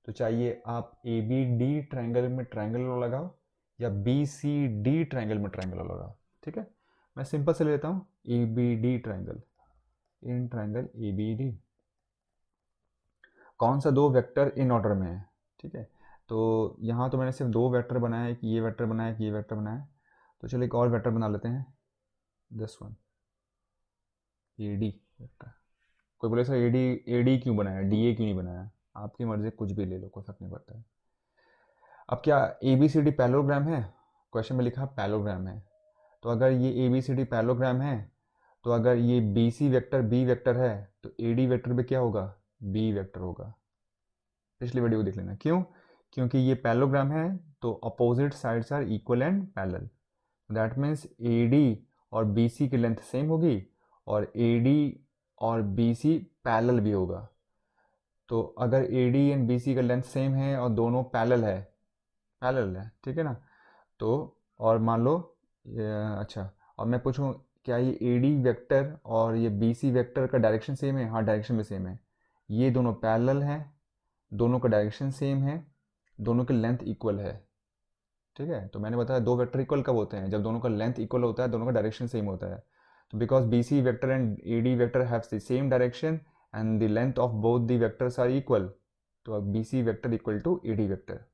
तो चाहिए आप ए बी डी ट्राइंगल में ट्राइंगल लगाओ या बी सी डी ट्राइंगल में ट्राइंगल लगाओ। ठीक है, मैं सिंपल से लेता हूँ A B D triangle, in triangle A B D कौन सा दो वेक्टर इन ऑर्डर में है। ठीक है, तो यहाँ तो मैंने सिर्फ दो वेक्टर बनाया है, कि ये वेक्टर बनाया है, कि ये वेक्टर बनाया है। तो चलो एक और वेक्टर बना लेते हैं, this one A D vector. कोई बोले सर ए डी क्यों बनाया, डी ए क्यों नहीं बनाया? आपकी मर्जी, कुछ भी ले लो, कोई फर्क नहीं पड़ता है। अब क्या A B C D parallelogram है? क्वेश्चन में लिखा पैरेललोग्राम है, तो अगर ये A B C D parallelogram है तो अगर ये B C vector B vector है तो ए डी वेक्टर भी क्या होगा, बी वेक्टर होगा। पिछली वीडियो को देख लेना। क्यों? क्योंकि ये पैरेललोग्राम है तो opposite sides are equal and parallel, that means A D और बी सी की लेंथ सेम होगी और ए डी और बी सी पैरेलल भी होगा। तो अगर A D and B C का लेंथ सेम है और दोनों पैरेलल है, ठीक है ना, तो और मान लो अच्छा, और मैं पूछूं क्या ये ए डी वेक्टर और ये बी सी वेक्टर का डायरेक्शन सेम है? हाँ, डायरेक्शन भी सेम है। ये दोनों पैरेलल हैं, दोनों का डायरेक्शन सेम है, दोनों की लेंथ इक्वल है। ठीक है, तो मैंने बताया दो वेक्टर इक्वल कब होते हैं, जब दोनों का लेंथ इक्वल होता है, दोनों का डायरेक्शन सेम होता है। तो because B C vector and A D vector have the same direction and the length of both the vectors are equal, तो अब B C vector equal to A D vector.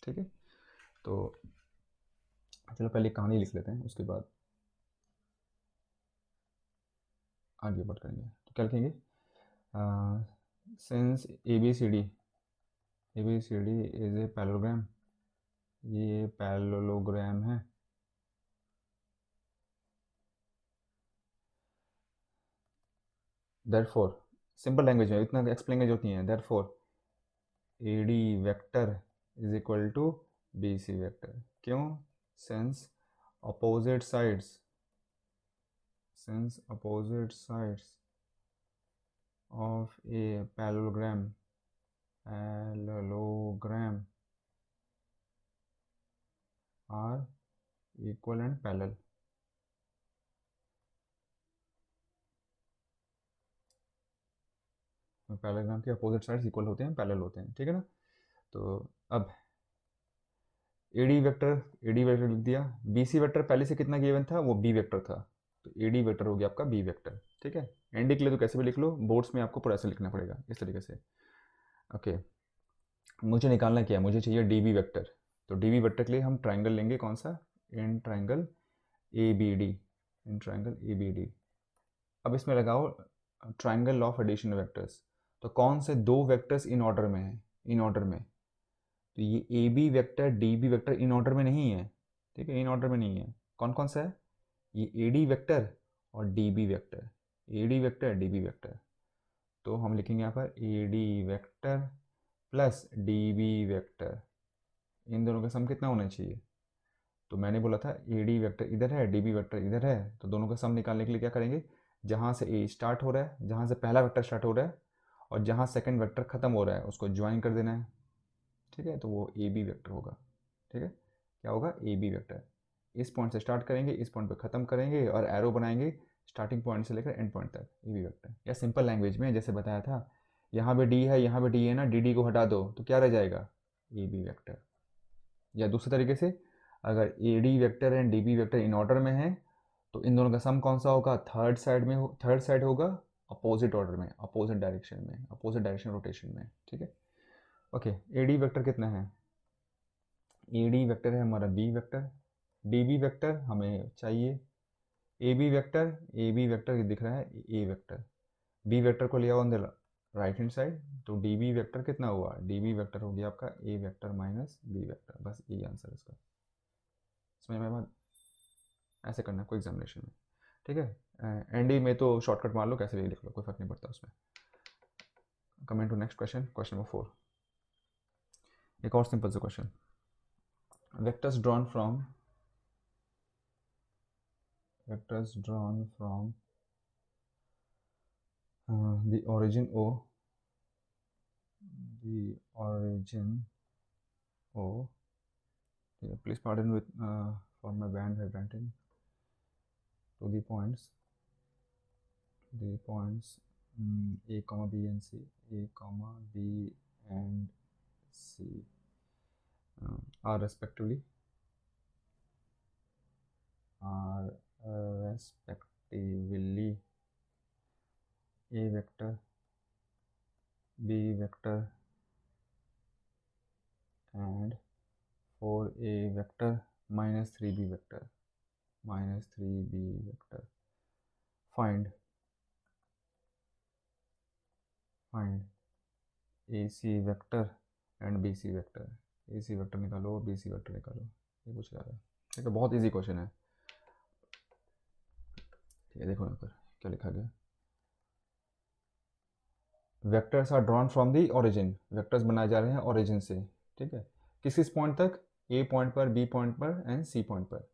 ठीक है, तो चलो पहले कहानी लिख लेते हैं, उसके बाद आगे बढ़ करेंगे। तो क्या लिखेंगे? Since A B C D is a parallelogram, ये पैरेललोग्राम है, देयरफॉर, सिंपल लैंग्वेज में इतना एक्सप्लेन की जरूरत नहीं है, therefore A D vector is equal to B C vector. क्यों? Since opposite sides of a parallelogram are equal and parallel। Parallelogram के अपोजिट साइड्स इक्वल होते हैं, पैरेलल होते हैं। ठीक है ना, तो अब ए डी वेक्टर लिख दिया, बी सी वेक्टर पहले से कितना गिवन था, वो बी वेक्टर था, तो ए डी वेक्टर हो गया आपका बी वेक्टर। ठीक है, एन डी के लिए तो कैसे भी लिख लो, बोर्ड्स में आपको पूरा ऐसे लिखना पड़ेगा इस तरीके से। ओके, मुझे निकालना क्या है, मुझे चाहिए डी बी वेक्टर। तो डी बी वेक्टर के लिए हम ट्राइंगल लेंगे, कौन सा? In triangle A B D, in triangle A B D. अब इसमें लगाओ triangle law of addition vectors. तो कौन से दो वेक्टर्स इन ऑर्डर में हैं, इन ऑर्डर में? तो ये A B vector D B vector in order में नहीं है। ठीक है, इन ऑर्डर में नहीं है। कौन कौन सा है? ये ए डी वेक्टर और D B vector, A D vector D B vector. तो हम लिखेंगे यहाँ पर A D vector plus D B vector, इन दोनों का सम कितना होना चाहिए? तो मैंने बोला था ए डी वेक्टर इधर है, डी बी वेक्टर इधर है, तो दोनों का सम निकालने के लिए क्या करेंगे, जहाँ से ए स्टार्ट हो रहा है, जहाँ से पहला वेक्टर स्टार्ट हो रहा है और जहाँ सेकंड वेक्टर खत्म हो रहा है, उसको ज्वाइन कर देना है। ठीक है, तो वो ए बी वेक्टर होगा। ठीक है, क्या होगा? A B vector. इस पॉइंट से स्टार्ट करेंगे, इस पॉइंट पे ख़त्म करेंगे और एरो बनाएंगे स्टार्टिंग पॉइंट से लेकर एंड पॉइंट तक, ए बी वेक्टर। या सिंपल लैंग्वेज में जैसे बताया था, यहाँ पे डी है, यहाँ पे डी है ना, डी डी को हटा दो तो क्या रह जाएगा? A B vector. या दूसरे तरीके से, अगर A D vector and D B vector in order में है तो इन दोनों का सम कौन सा होगा? थर्ड साइड होगा अपोजिट ऑर्डर में, अपोजिट डायरेक्शन रोटेशन में। ठीक है, ओके। ए डी वेक्टर कितना है? ए डी वेक्टर है हमारा B vector, D B vector हमें चाहिए ए बी वेक्टर दिख रहा है ए वेक्टर, बी वेक्टर को लिया on the right hand side, तो डी बी वेक्टर कितना हुआ? डी बी वेक्टर हो गया आपका A vector minus B vector, बस यही आंसर है इसका। समझ में बात? ऐसे करना है कोई एग्जामिनेशन में। ठीक है, एनडी में तो शॉर्टकट मार लो, कैसे भी लिख लो, कोई फर्क नहीं पड़ता उसमें। Coming to next question, question number 4। एक और सिंपल सा question, vectors drawn from the origin O ठीक है, please pardon with for my band vibrating to the points A comma B and C, A comma B and C are respectively A vector, B vector and 4A vector minus 3B vector. Find AC vector and BC vector. AC vector निकालो, BC vector निकालो, ये पूछ रहा है। ठीक है, बहुत easy question है। ठीक है, देखो यहाँ पर क्या लिखा गया। Vectors are drawn from the origin, vectors बनाए जा रहे हैं ओरिजिन से। ठीक है, किस पॉइंट तक, ए पॉइंट पर, बी पॉइंट पर एंड सी पॉइंट पर।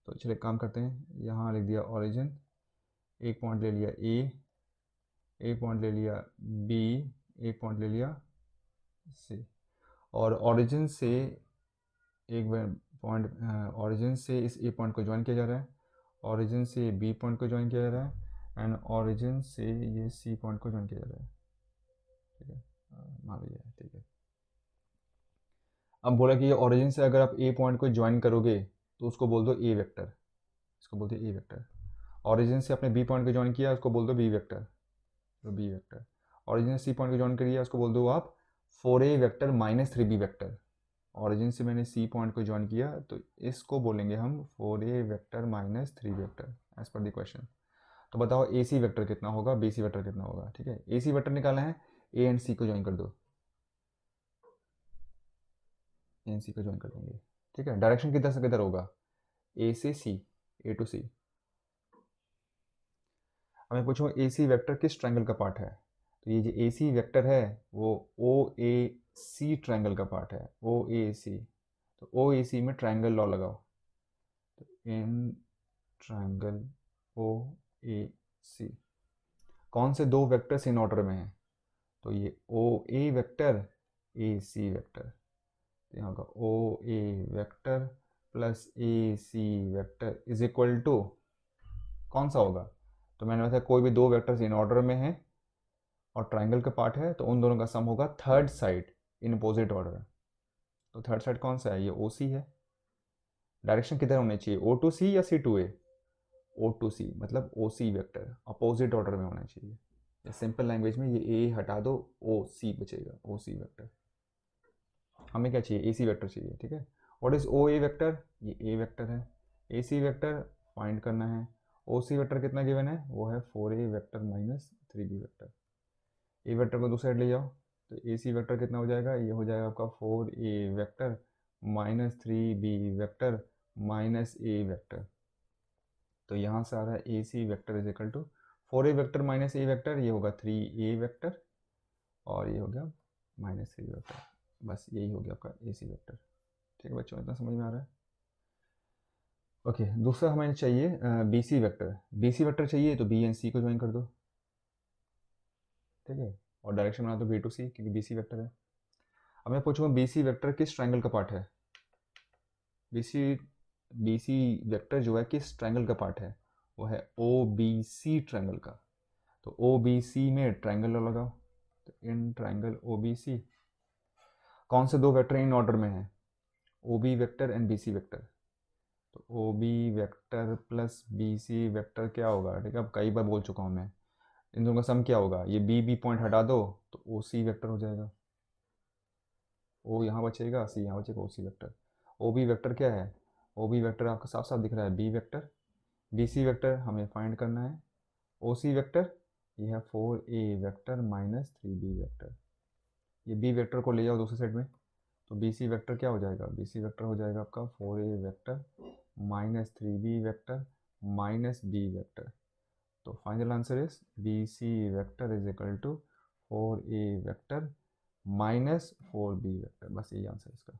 तो चलिए काम करते हैं, यहाँ लिख दिया ओरिजिन, एक पॉइंट ले लिया ए पॉइंट ले लिया बी, ए पॉइंट ले लिया सी, और ओरिजिन से एक पॉइंट, ओरिजिन से इस ए पॉइंट को ज्वाइन किया जा रहा है, ओरिजिन से बी पॉइंट को ज्वाइन किया जा रहा है एंड ओरिजिन से ये सी पॉइंट को ज्वाइन किया जा रहा है। ठीक है, मान लिया। ठीक है, अब बोला कि ये ओरिजिन से अगर आप ए पॉइंट को ज्वाइन करोगे तो उसको बोल दो ए वेक्टर, इसको बोलते हैं ए वेक्टर। ओरिजिन से अपने बी पॉइंट को ज्वाइन किया, उसको बोल दो बी वेक्टर, तो बी वेक्टर। ओरिजिन से सी पॉइंट को ज्वाइन करिए, उसको बोल दो आप 4A vector minus 3B vector. Origin से मैंने सी पॉइंट को ज्वाइन किया तो इसको बोलेंगे हम 4A vector minus 3 vector as per the question. तो बताओ ए सी वेक्टर कितना होगा, बी सी वेक्टर कितना होगा। ठीक है, ए सी वेक्टर निकालना है, ए एंड सी को ज्वाइन कर दो, ए एंड सी को ज्वाइन कर देंगे। ठीक है, डायरेक्शन किधर से किधर होगा, ए से सी, ए टू सी। हमें पूछो ए सी वेक्टर किस ट्रायंगल का पार्ट है, तो ये जो ए सी वेक्टर है वो ओ ए सी ट्रायंगल का पार्ट है, ओ ए सी। तो ओ ए सी में ट्रायंगल लॉ लगाओ, तो इन ट्रायंगल ओ ए सी कौन से दो वेक्टर्स इन ऑर्डर में हैं, तो ये O A vector, A C vector. तो यहाँ का O A vector plus A C vector is equal to कौन सा होगा, तो मैंने बताया कोई भी दो वेक्टर्स इन ऑर्डर में हैं और ट्रायंगल का पार्ट है तो उन दोनों का सम होगा third side in opposite order. तो थर्ड साइड कौन सा है, ये ओ सी है। डायरेक्शन किधर होनी चाहिए, ओ टू सी या सी टू ए, ओ टू सी मतलब ओ सी वेक्टर अपोजिट ऑर्डर में होना चाहिए। या सिंपल लैंग्वेज में ये ए हटा दो, ओ सी बचेगा, ओ सी वेक्टर। हमें क्या चाहिए, ए सी वेक्टर चाहिए। ठीक है, what is O A vector, ये ए वेक्टर है। ए सी वेक्टर फाइंड करना है, ओ सी वेक्टर कितना गिवन है, वो है 4A vector minus 3B vector. A vector को दूसरी साइड ले जाओ, तो ए सी वेक्टर कितना हो जाएगा, ये हो जाएगा आपका 4A vector minus 3B vector minus A vector. तो यहाँ से आ रहा है A C vector is equal to 4A vector minus A vector, ये होगा 3A वेक्टर और ये हो गया माइनस 3 वेक्टर। बस यही हो गया आपका ए सी वेक्टर। ठीक है बच्चों, इतना समझ में आ रहा है। ओके, दूसरा हमें चाहिए B C vector. B C vector चाहिए तो बी एंड सी को ज्वाइन कर दो। ठीक है, और डायरेक्शन बना दो बी टू सी क्योंकि बी सी वेक्टर है। अब मैं पूछूंगा बी सी वेक्टर किस ट्रायंगल का पार्ट है, बी सी वेक्टर जो है किस ट्रायंगल का पार्ट है, वो है ओ बी सी ट्रायंगल का। तो ओ बी सी में ट्रायंगल लगाओ, तो in triangle O B C कौन से दो वेक्टर इन ऑर्डर में है, O B vector and B C vector. तो O B vector plus B C vector क्या होगा, ठीक है, अब कई बार बोल चुका हूँ मैं, इन दोनों का सम क्या होगा, ये बी बी पॉइंट हटा दो तो ओ सी वेक्टर हो जाएगा। ओ यहाँ बचेगा, सी यहाँ बचेगा, ओ C vector. O B vector क्या है, ओ बी वेक्टर आपका साफ साफ दिख रहा है B vector. B C vector हमें फाइंड करना है, ओ सी वेक्टर ये है 4A vector minus 3B vector. ये बी वेक्टर को ले जाओ दूसरी साइड में, तो बी सी वेक्टर क्या हो जाएगा, बी सी वेक्टर हो जाएगा आपका 4A vector minus 3B vector minus B vector. तो final answer is B C vector is equal to 4A vector minus 4B vector. बस यही आंसर इसका।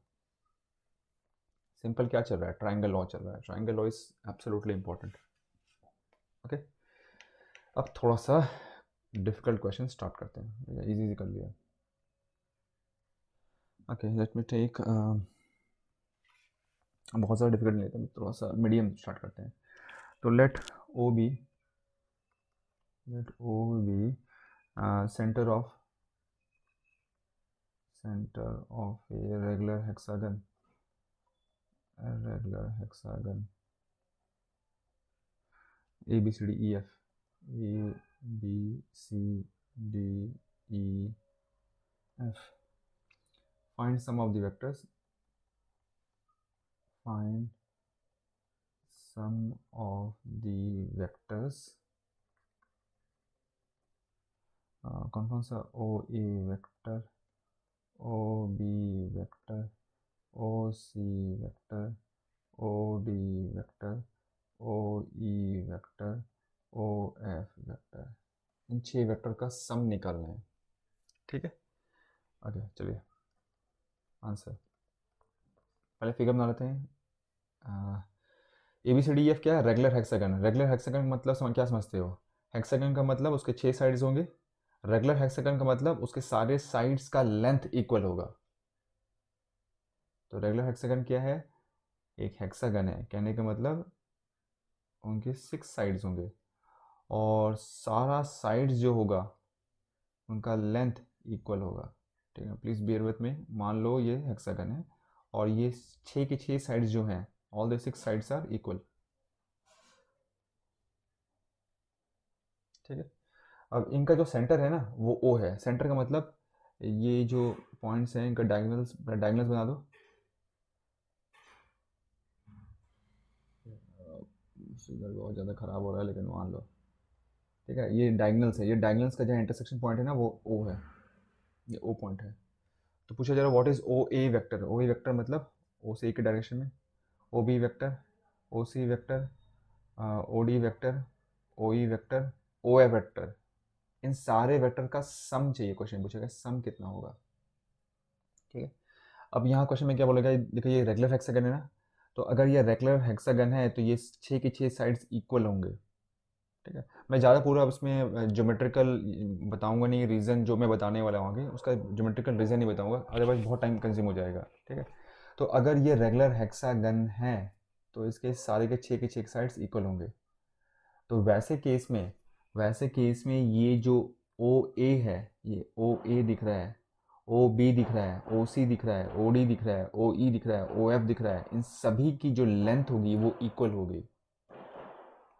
सिंपल क्या चल रहा है, ट्राइंगल लॉ चल रहा है। Triangle law is absolutely important. Okay, अब थोड़ा सा डिफिकल्ट क्वेश्चन स्टार्ट करते हैं, इजी कर लिया। ओके, लेट मी टेक बहुत ज़्यादा डिफिकल्ट नहीं लेते, थोड़ा सा मीडियम स्टार्ट करते हैं। तो let O be centre of a regular hexagon A B C D E F, A B C D E F. Find sum of the vectors. Find sum of the vectors. कौन कौन सा? O A vector, O B vector, O C vector, O D vector, O E vector, O F vector. इन 6 vector का sum निकालना है। ठीक है, okay चलिए आंसर पहले फिगर बना लेते हैं। A B C D F क्या है? Regular hexagon. रेगुलर हेक्सागन मतलब क्या समझते हो? हेक्सागन का मतलब उसके 6 साइड्स होंगे। रेगुलर हेक्सागन का मतलब उसके सारे साइड्स का लेंथ इक्वल होगा। तो रेगुलर हेक्सागन क्या है? एक हेक्सागन है, कहने का मतलब उनके 6 साइड्स होंगे और सारा साइड्स जो होगा उनका लेंथ इक्वल होगा। ठीक है, प्लीज़ बियर विथ में। मान लो ये हेक्सागन है और ये 6 के 6 साइड्स जो हैं, all the 6 sides are equal. ठीक है, अब इनका जो सेंटर है ना वो ओ है। सेंटर का मतलब ये जो पॉइंट्स हैं इनका डायगोनल्स डायगोनल्स बना दो। फिगर बहुत ज़्यादा ख़राब हो रहा है लेकिन मान लो। ठीक है, ये डायगोनल्स है, ये डायगोनल्स का जो इंटरसेक्शन पॉइंट है ना वो ओ है, ये ओ पॉइंट है। तो पूछा जा रहा what is O A vector. O A vector मतलब ओ से ए के डायरेक्शन में, O B vector, O C vector, O D vector, O E vector, O F vector. इन सारे वेक्टर का सम चाहिए, क्वेश्चन पूछेगा सम कितना होगा। ठीक है, अब यहाँ क्वेश्चन में क्या बोलेगा, देखो ये रेगुलर हेक्सागन है ना, तो अगर ये रेगुलर हेक्सागन है तो ये 6 के 6 साइड्स इक्वल होंगे। ठीक है, मैं ज़्यादा पूरा उसमें ज्योमेट्रिकल बताऊंगा नहीं, रीज़न जो मैं बताने वाला हूँ आगे उसका ज्योमेट्रिकल रीज़न नहीं बताऊंगा, अदरवाइज बहुत टाइम कंज्यूम हो जाएगा। ठीक है, तो अगर ये रेगुलर हेक्सागन है तो इसके सारे के 6 साइड्स इक्वल होंगे। तो वैसे केस में ये जो ओ ए है, ये ओ ए दिख रहा है, ओ बी दिख रहा है, ओ सी दिख रहा है, ओ डी दिख रहा है, ओ ई दिख रहा है, ओ एफ दिख रहा है, इन सभी की जो लेंथ होगी वो इक्वल होगी।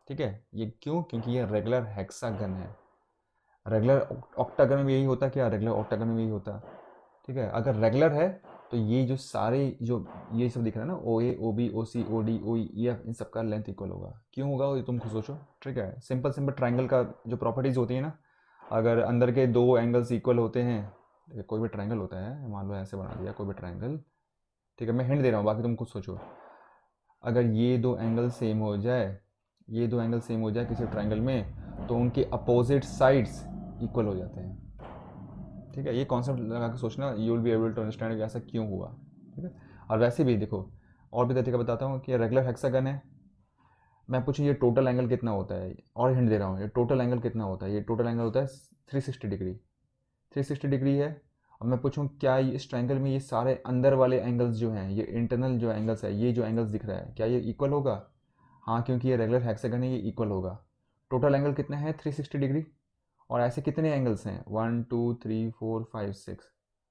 ठीक है, ये क्यों? क्योंकि ये रेगुलर हेक्सागन है। रेगुलर ऑक्टागन में भी यही होता, क्या रेगुलर ऑक्टागन में भी यही होता। ठीक है, अगर रेगुलर है तो ये जो सारे जो ये सब दिख रहा है ना, ओ A, O B, O C, O D, O E F, इन सबका लेंथ इक्वल होगा। क्यों होगा ये तुम खुद सोचो। ठीक है, सिंपल सिंपल ट्राइंगल का जो प्रॉपर्टीज़ होती है ना, अगर अंदर के दो एंगल्स इक्वल होते हैं, कोई भी ट्राइंगल होता है, मान लो ऐसे बना दिया कोई भी ट्राइंगल। ठीक है, मैं हिंट दे रहा हूँ, बाकी तुम खुद सोचो। अगर ये दो एंगल सेम हो जाए, ये दो एंगल सेम हो जाए किसी ट्राइंगल में, तो उनके अपोजिट साइड्स इक्वल हो जाते हैं। ठीक है, ये कॉन्सेप्ट लगा के सोचना, you will be able to understand कि ऐसा क्यों हुआ। ठीक है, और वैसे भी देखो और भी तरीका बताता हूँ कि रेगुलर हेक्सागन है, मैं पूछूँ ये टोटल एंगल कितना होता है, और हिंट दे रहा हूँ, ये टोटल एंगल कितना होता है, ये टोटल एंगल होता है 360 डिग्री। 360 डिग्री है। अब मैं पूछूँ क्या इस ट्राइंगल में ये सारे अंदर वाले एंगल्स जो हैं, ये इंटरनल जो एंगल्स है, ये जो एंगल्स दिख रहा है, क्या ये इक्वल होगा? हाँ, क्योंकि ये रेगुलर हेक्सागन है, ये इक्वल होगा। टोटल एंगल कितने हैं? 360 डिग्री। और ऐसे कितने एंगल्स हैं? 1 2 3 4 5 6।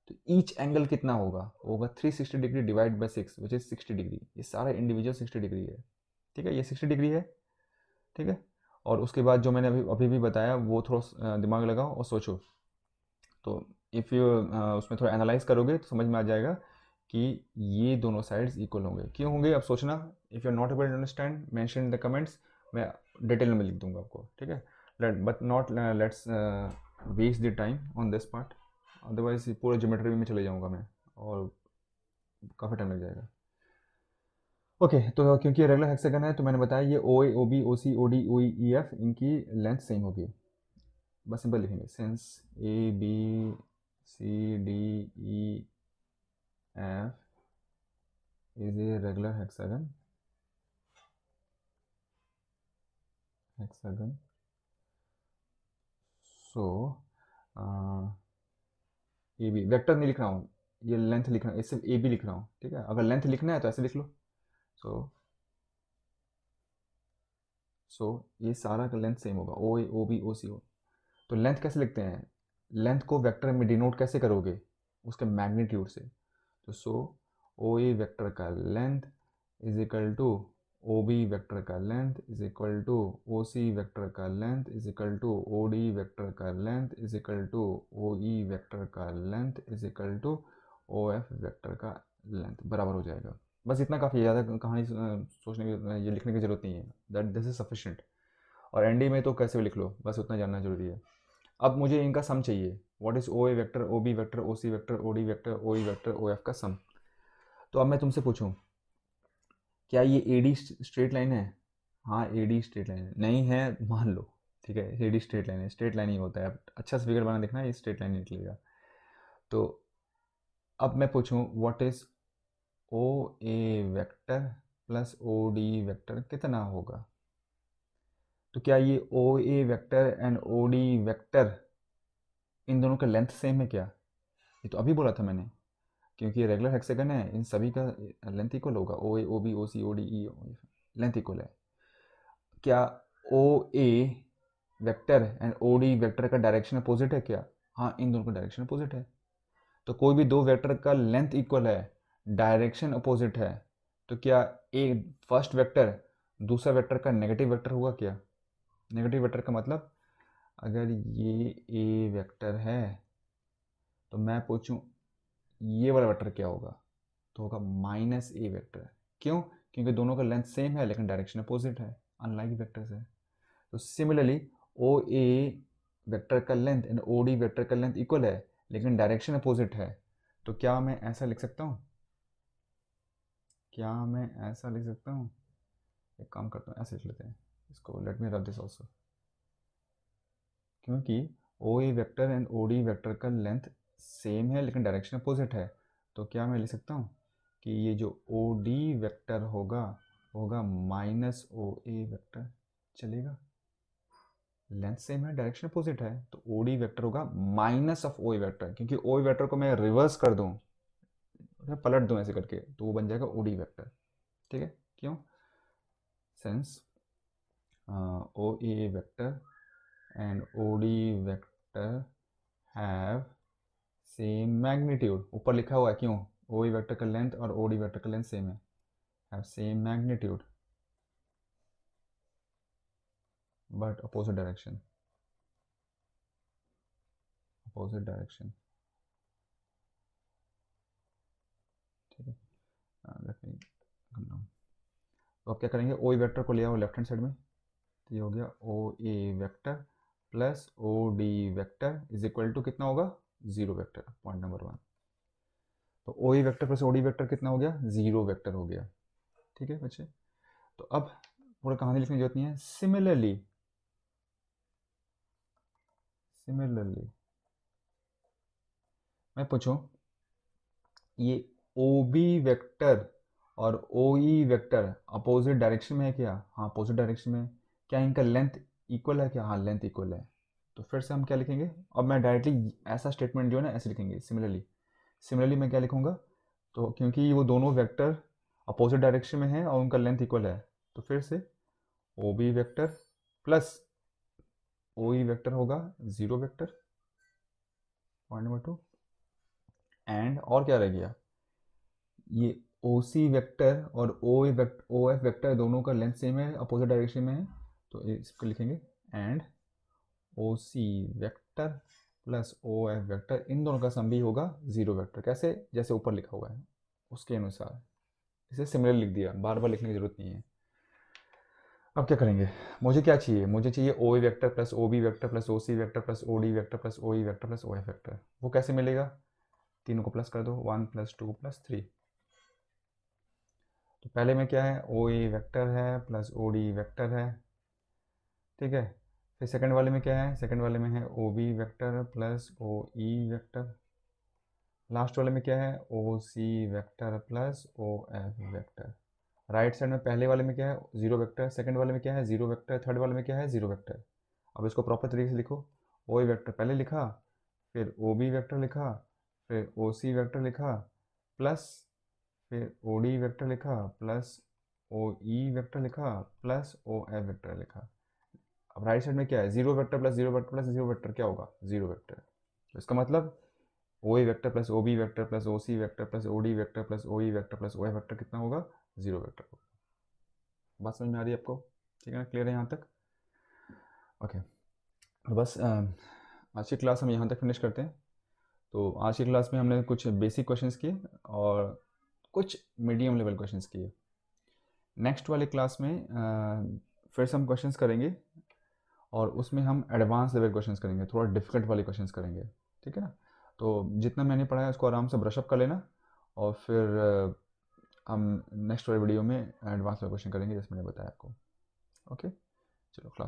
तो ईच एंगल कितना होगा? होगा 360 degree divide by 6 which is 60 degree. ये सारा इंडिविजुअल 60 डिग्री है। ठीक है, ये 60 डिग्री है। ठीक है, और उसके बाद जो मैंने अभी अभी भी बताया वो थोड़ा दिमाग लगाओ और सोचो। तो इफ़ यू उसमें थोड़ा एनालाइज करोगे तो समझ में आ जाएगा कि ये दोनों साइड्स इक्वल होंगे। क्यों होंगे अब सोचना। If you are not able to understand mention in the comments, मैं डिटेल में लिख दूंगा आपको। ठीक है, but not let's waste the time on this part, otherwise पूरा ज्योमेट्री में चले जाऊंगा मैं और काफ़ी टाइम लग जाएगा। ओके, तो क्योंकि रेगुलर हेक्सागन है तो मैंने बताया ये O A, O B, O C, O D, O E F इनकी लेंथ सेम होगी। बस सिंपल लिखेंगे, since A B C D E F is a regular hexagon. So A B vector नहीं लिख रहा हूँ, ये लेंथ लिख रहा हूँ, सिर्फ ए बी लिख रहा हूँ। ठीक है, अगर लेंथ लिखना है तो ऐसे लिख लो, सो सो ये सारा का लेंथ सेम होगा, O A O B O सी हो। तो लेंथ कैसे लिखते हैं, लेंथ को वेक्टर में डिनोट कैसे करोगे, उसके मैग्नीट्यूड से। तो सो ओ ए वेक्टर का length is equal to O B vector का length is equal to O C vector का length is equal to O D vector का length is equal to O E vector का length is equal to O F vector का length बराबर हो जाएगा। बस इतना काफ़ी, ज़्यादा कहानी सोचने की, ये लिखने की ज़रूरत नहीं है, दैट दिस इज सफिशिएंट। और एनडी में तो कैसे भी लिख लो, बस उतना जानना जरूरी है। अब मुझे इनका सम चाहिए, what is O A vector, O B vector, O C vector, O D vector, O E vector, O F का सम। तो अब मैं तुमसे पूछूं, क्या ये ए डी स्ट्रेट लाइन है? हाँ ए डी स्ट्रेट लाइन है, नहीं है मान लो, ठीक है ए डी स्ट्रेट लाइन है, स्ट्रेट लाइन ही होता है, अच्छा से फिगर बना देखना, ये स्ट्रेट लाइन निकलेगा। तो अब मैं पूछूं what is O A vector plus O D vector कितना होगा? तो क्या ये O A vector and O D vector इन दोनों का लेंथ सेम है क्या? ये तो अभी बोला था मैंने, क्योंकि ये रेगुलर हेक्सागन है, इन सभी का लेंथ इक्वल होगा, O A O B O C O D E length equal है। क्या O A vector and O D vector का डायरेक्शन अपोजिट है क्या? हाँ इन दोनों का डायरेक्शन अपोजिट है। तो कोई भी दो वेक्टर का लेंथ इक्वल है, डायरेक्शन अपोजिट है, तो क्या ए फर्स्ट वेक्टर दूसरा वेक्टर का नेगेटिव वेक्टर होगा क्या? नेगेटिव वेक्टर का मतलब, अगर ये ए वेक्टर है तो मैं पूछूं ये वाला वेक्टर क्या होगा, तो होगा माइनस ए वेक्टर। क्यों? क्योंकि दोनों का लेंथ सेम है लेकिन डायरेक्शन अपोजिट है, अनलाइक वेक्टर्स है। तो सिमिलरली ओ ए वेक्टर का length and O D vector का लेंथ इक्वल है लेकिन डायरेक्शन अपोजिट है। तो क्या मैं ऐसा लिख सकता हूँ, क्या मैं ऐसा लिख सकता हूँ, एक काम करता हूँ ऐसे लिख लेते हैं इसको, लेट मी रब दिस ऑल्सो। क्योंकि O A vector and O D vector का लेंथ सेम है लेकिन डायरेक्शन अपोजिट है, तो क्या मैं लिख सकता हूँ कि ये जो ओ डी वेक्टर होगा होगा माइनस ओ ए वेक्टर, चलेगा? लेंथ सेम है डायरेक्शन अपोजिट है, तो ओ डी वेक्टर होगा minus of O A vector, क्योंकि ओ ए वेक्टर को मैं रिवर्स कर दूँ, पलट दूँ ऐसे करके, तो वो बन जाएगा ओ डी वेक्टर। ठीक है, क्यों? Since O A vector and O D vector have same magnitude, ऊपर लिखा हुआ है, क्यों? ओ ई वेक्टर का लेंथ और ओ डी वेक्टर का लेंथ सेम है, have same magnitude but opposite direction, opposite direction. ठीक है, लेट मी कम डाउन। तो अब क्या करेंगे, ओ ई वेक्टर को ले आओ लेफ्ट हैंड साइड में, तो ये हो गया O A vector plus O D vector is equal to कितना होगा, zero vector, point number one. तो O E vector plus O D vector कितना हो गया, जीरो वेक्टर हो गया। ठीक है बच्चे, तो अब पूरा कहानी लिखने की जरूरत नहीं है। सिमिलरली सिमिलरली मैं पूछूं, ये ओ बी वेक्टर और ओ ई वेक्टर अपोजिट डायरेक्शन में है क्या? हाँ अपोजिट डायरेक्शन में है। क्या इनका लेंथ इक्वल है क्या? हाँ लेंथ इक्वल है। तो फिर से हम क्या लिखेंगे, अब मैं डायरेक्टली ऐसा स्टेटमेंट जो है ना ऐसे लिखेंगे, सिमिलरली। सिमिलरली मैं क्या लिखूंगा, तो क्योंकि वो दोनों वेक्टर अपोजिट डायरेक्शन में है और उनका लेंथ इक्वल है, तो फिर से O B vector plus O E vector होगा zero vector, point number two. And और क्या रह गया, ये ओ सी वेक्टर और ओ एफ वेक्टर दोनों का लेंथ सेम है, अपोजिट डायरेक्शन में है, तो इसको लिखेंगे and O C vector plus O F vector इन दोनों का सम भी होगा जीरो वेक्टर। कैसे? जैसे ऊपर लिखा हुआ है उसके अनुसार, इसे सिमिलर लिख दिया, बार बार लिखने की जरूरत नहीं है। अब क्या करेंगे, मुझे क्या चाहिए, मुझे चाहिए O A vector plus O B vector plus O C vector plus O D vector plus O E vector plus O F vector. वो कैसे मिलेगा, तीनों को प्लस कर दो, one plus two plus three. तो पहले में क्या है, ओ ए वेक्टर है प्लस ओ डी वेक्टर है, ठीक है। फिर सेकंड वाले में क्या है, सेकंड वाले में है O B vector plus O E vector. Last वाले में क्या है, O C vector plus O F vector. Right side में पहले वाले में क्या है, जीरो वेक्टर, सेकंड वाले में क्या है, जीरो वेक्टर, थर्ड वाले में क्या है, जीरो वेक्टर। अब इसको प्रॉपर तरीके से लिखो, ओ ए वेक्टर पहले लिखा, फिर ओ बी वेक्टर लिखा, फिर ओ सी वेक्टर लिखा, प्लस फिर ओ डी वेक्टर लिखा, प्लस ओ ई वेक्टर लिखा प्लस ओ एफ वेक्टर लिखा। अब राइट साइड में क्या है, zero vector plus zero vector plus zero vector क्या होगा, जीरो वेक्टर। तो इसका मतलब O A vector plus O B vector plus O C vector plus O D vector plus O E vector plus O F vector कितना होगा, zero vector होगा। बात समझ में आ रही है आपको, ठीक है ना, क्लियर है यहाँ तक। ओके, तो बस आज की क्लास हम यहाँ तक फिनिश करते हैं। तो आज की क्लास में हमने कुछ बेसिक क्वेश्चंस किए और कुछ मीडियम लेवल क्वेश्चंस किए। नेक्स्ट वाली क्लास में फिर से हम क्वेश्चंस करेंगे और उसमें हम एडवांस लेवल क्वेश्चंस करेंगे, थोड़ा डिफिकल्ट वाले क्वेश्चंस करेंगे, ठीक है ना। तो जितना मैंने पढ़ा है उसको आराम से ब्रशअप कर लेना और फिर हम नेक्स्ट वाले वीडियो में एडवांस लेवल क्वेश्चन करेंगे जैसे मैंने बताया आपको। ओके, चलो क्लास